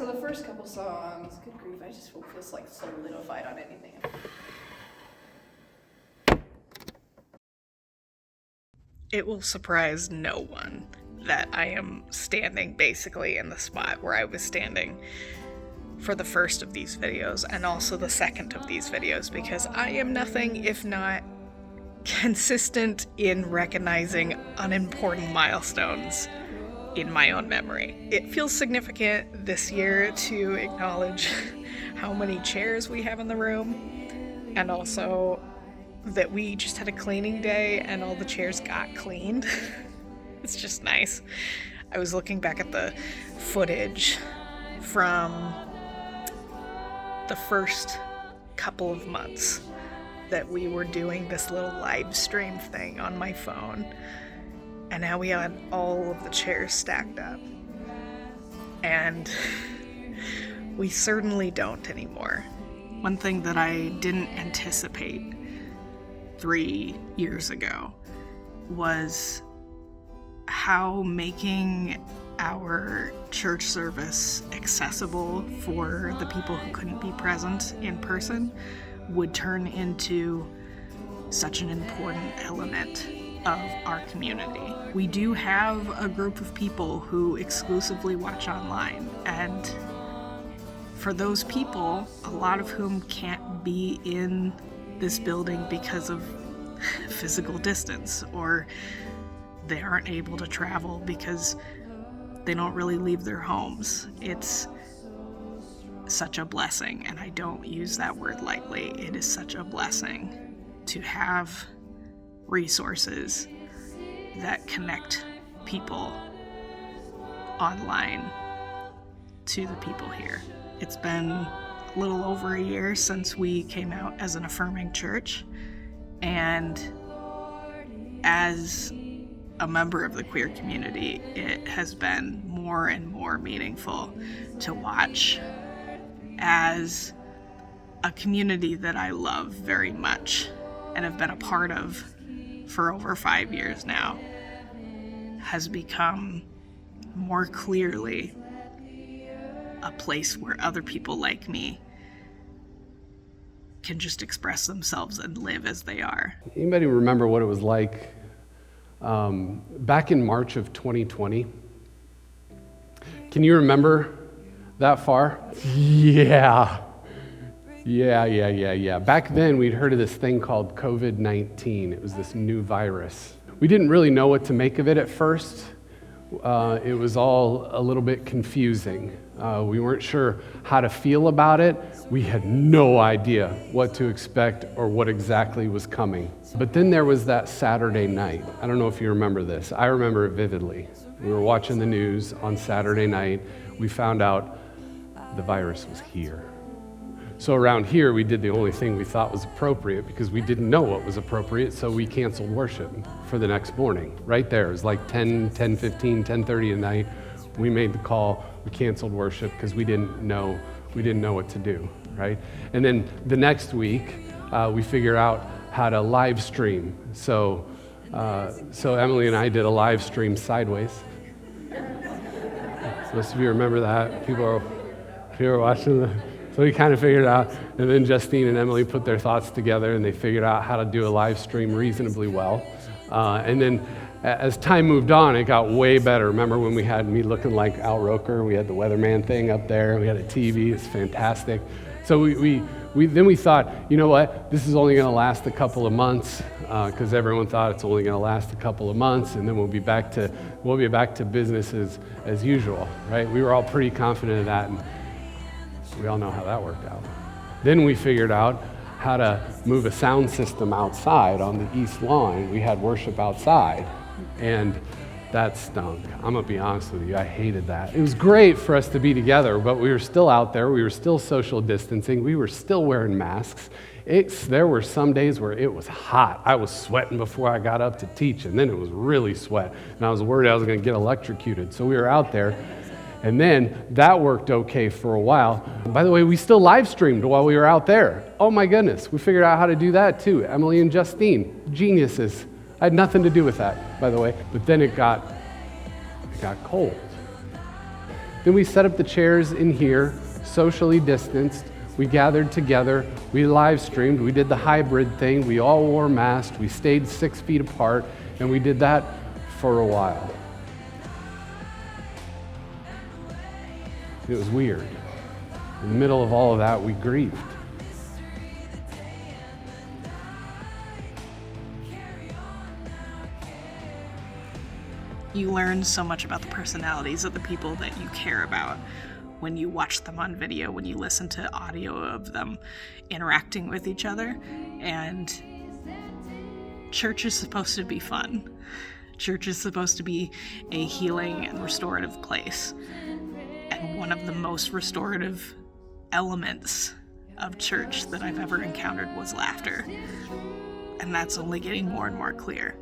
so the first couple songs, good grief, I just won't feel like solidified on anything. It will surprise no one that I am standing basically in the spot where I was standing for the first of these videos and also the second of these videos, because I am nothing if not consistent in recognizing unimportant milestones in my own memory. It feels significant this year to acknowledge how many chairs we have in the room, and also that we just had a cleaning day and all the chairs got cleaned. It's just nice. I was looking back at the footage from the first couple of months that we were doing this little live stream thing on my phone, and now we had all of the chairs stacked up, and we certainly don't anymore. One thing that I didn't anticipate 3 years ago was how making our church service accessible for the people who couldn't be present in person would turn into such an important element of our community. We do have a group of people who exclusively watch online, and for those people, a lot of whom can't be in this building because of physical distance, or they aren't able to travel because they don't really leave their homes. It's such a blessing, and I don't use that word lightly. It is such a blessing to have resources that connect people online to the people here. It's been a little over a year since we came out as an affirming church, and as a member of the queer community, it has been more and more meaningful to watch as a community that I love very much and have been a part of for over 5 years now has become more clearly a place where other people like me can just express themselves and live as they are. Anybody remember what it was like back in March of 2020? Can you remember that far? Yeah. Back then, we'd heard of this thing called COVID-19. It was this new virus. We didn't really know what to make of it at first. It was all a little bit confusing. We weren't sure how to feel about it. We had no idea what to expect or what exactly was coming. But then there was that Saturday night. I don't know if you remember this. I remember it vividly. We were watching the news on Saturday night. We found out the virus was here. So around here, we did the only thing we thought was appropriate because we didn't know what was appropriate, so we canceled worship for the next morning. Right there, it was like 10:15, 10:30 at night. We made the call, we canceled worship because we didn't know what to do, right? And then the next week, we figured out how to live stream. So Emily and I did a live stream sideways. Most of you remember that. People are watching so we kind of figured it out, and then Justine and Emily put their thoughts together, and they figured out how to do a live stream reasonably well. And then as time moved on, it got way better. Remember when we had me looking like Al Roker? We had the weatherman thing up there. We had a TV. It's fantastic. So then we thought, you know what? This is only going to last a couple of months because everyone thought it's only going to last a couple of months, and then we'll be back to business as usual, right? We were all pretty confident of that, and we all know how that worked out. Then we figured out how to move a sound system outside on the east lawn. We had worship outside, and that stunk. I'm gonna be honest with you, I hated that. It was great for us to be together, but we were still out there, we were still social distancing, we were still wearing masks. There were some days where it was hot. I was sweating before I got up to teach, and then it was really sweat, and I was worried I was gonna get electrocuted. So we were out there, and then that worked okay for a while. By the way, we still live streamed while we were out there. Oh my goodness, we figured out how to do that too. Emily and Justine, geniuses. I had nothing to do with that, by the way. But then it got cold. Then we set up the chairs in here, socially distanced. We gathered together, we live streamed, we did the hybrid thing, we all wore masks, we stayed 6 feet apart, and we did that for a while. It was weird. In the middle of all of that, we grieved. You learn so much about the personalities of the people that you care about when you watch them on video, when you listen to audio of them interacting with each other. And church is supposed to be fun. Church is supposed to be a healing and restorative place. And one of the most restorative elements of church that I've ever encountered was laughter. And that's only getting more and more clear.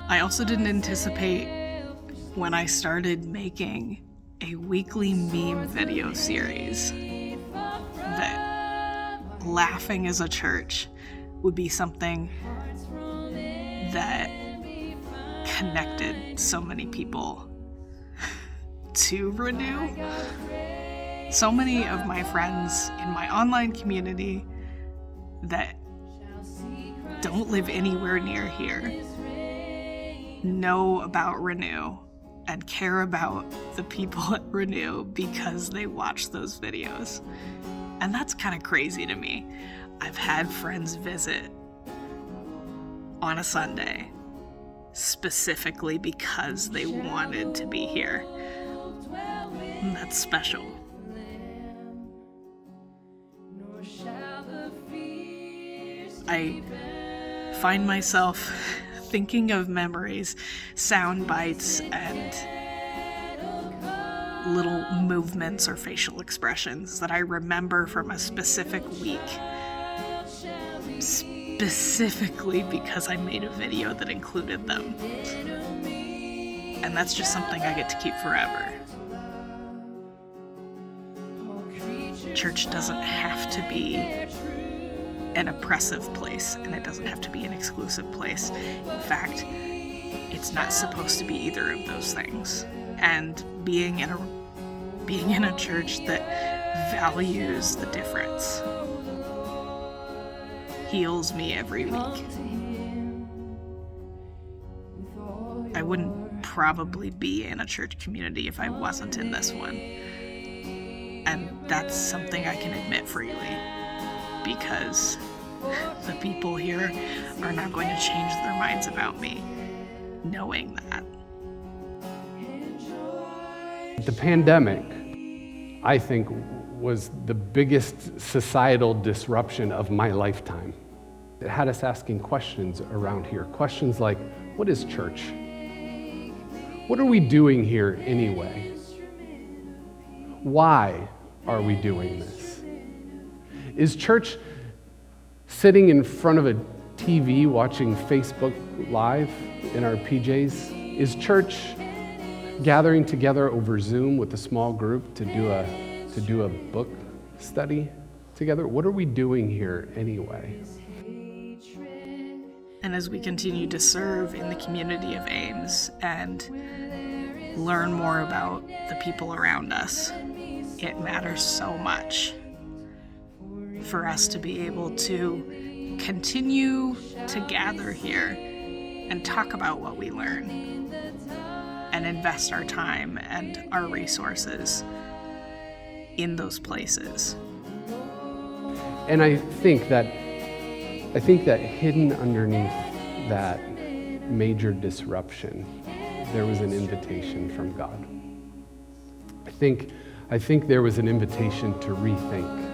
I also didn't anticipate when I started making a weekly meme video series that laughing as a church would be something that connected so many people to Renew. So many of my friends in my online community that don't live anywhere near here know about Renew and care about the people at Renew because they watch those videos. And that's kind of crazy to me. I've had friends visit on a Sunday specifically because they wanted to be here. And that's special. I find myself thinking of memories, sound bites, and little movements or facial expressions that I remember from a specific week, specifically because I made a video that included them. And that's just something I get to keep forever. Church doesn't have to be an oppressive place, and it doesn't have to be an exclusive place. In fact, it's not supposed to be either of those things. And being in a church that values the difference heals me every week. I wouldn't probably be in a church community if I wasn't in this one. And that's something I can admit freely, because the people here are not going to change their minds about me, knowing that. The pandemic, I think, was the biggest societal disruption of my lifetime. It had us asking questions around here. Questions like, what is church? What are we doing here anyway? Why are we doing this? Is church sitting in front of a TV watching Facebook Live in our PJs? Is church gathering together over Zoom with a small group to do a book study together? What are we doing here anyway? And as we continue to serve in the community of Ames and learn more about the people around us, it matters so much for us to be able to continue to gather here and talk about what we learn and invest our time and our resources in those places. And I think that hidden underneath that major disruption, there was an invitation from God. I think there was an invitation to rethink.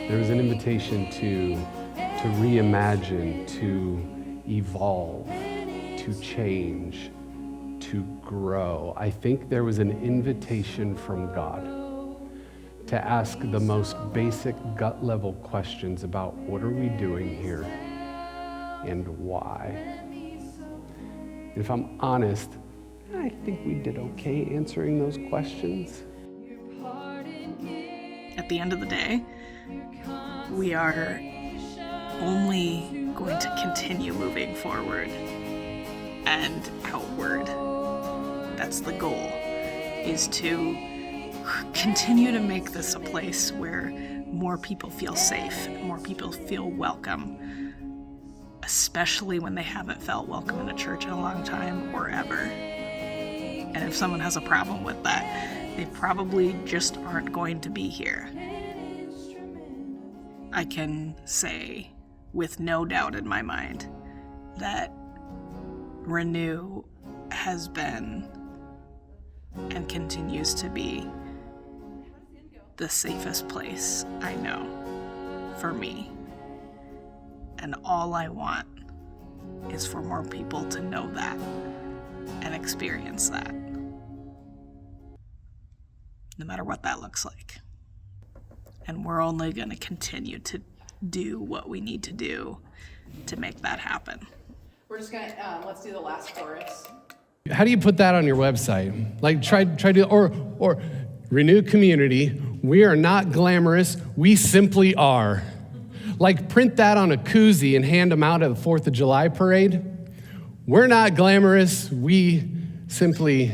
There was an invitation to reimagine, to evolve, to change, to grow. I think there was an invitation from God to ask the most basic gut level questions about what are we doing here and why. And if I'm honest, I think we did okay answering those questions. At the end of the day, we are only going to continue moving forward and outward That's the goal, is to continue to make this a place where more people feel safe, more people feel welcome, especially when they haven't felt welcome in a church in a long time or ever. And if someone has a problem with that, they probably just aren't going to be here. I can say with no doubt in my mind that Renew has been and continues to be the safest place I know for me. And all I want is for more people to know that and experience that, no matter what that looks like. And we're only going to continue to do what we need to do to make that happen. We're just going to, let's do the last chorus. How do you put that on your website? Like try to, or Renew Community, we are not glamorous, we simply are. Like print that on a koozie and hand them out at the 4th of July parade. We're not glamorous, we simply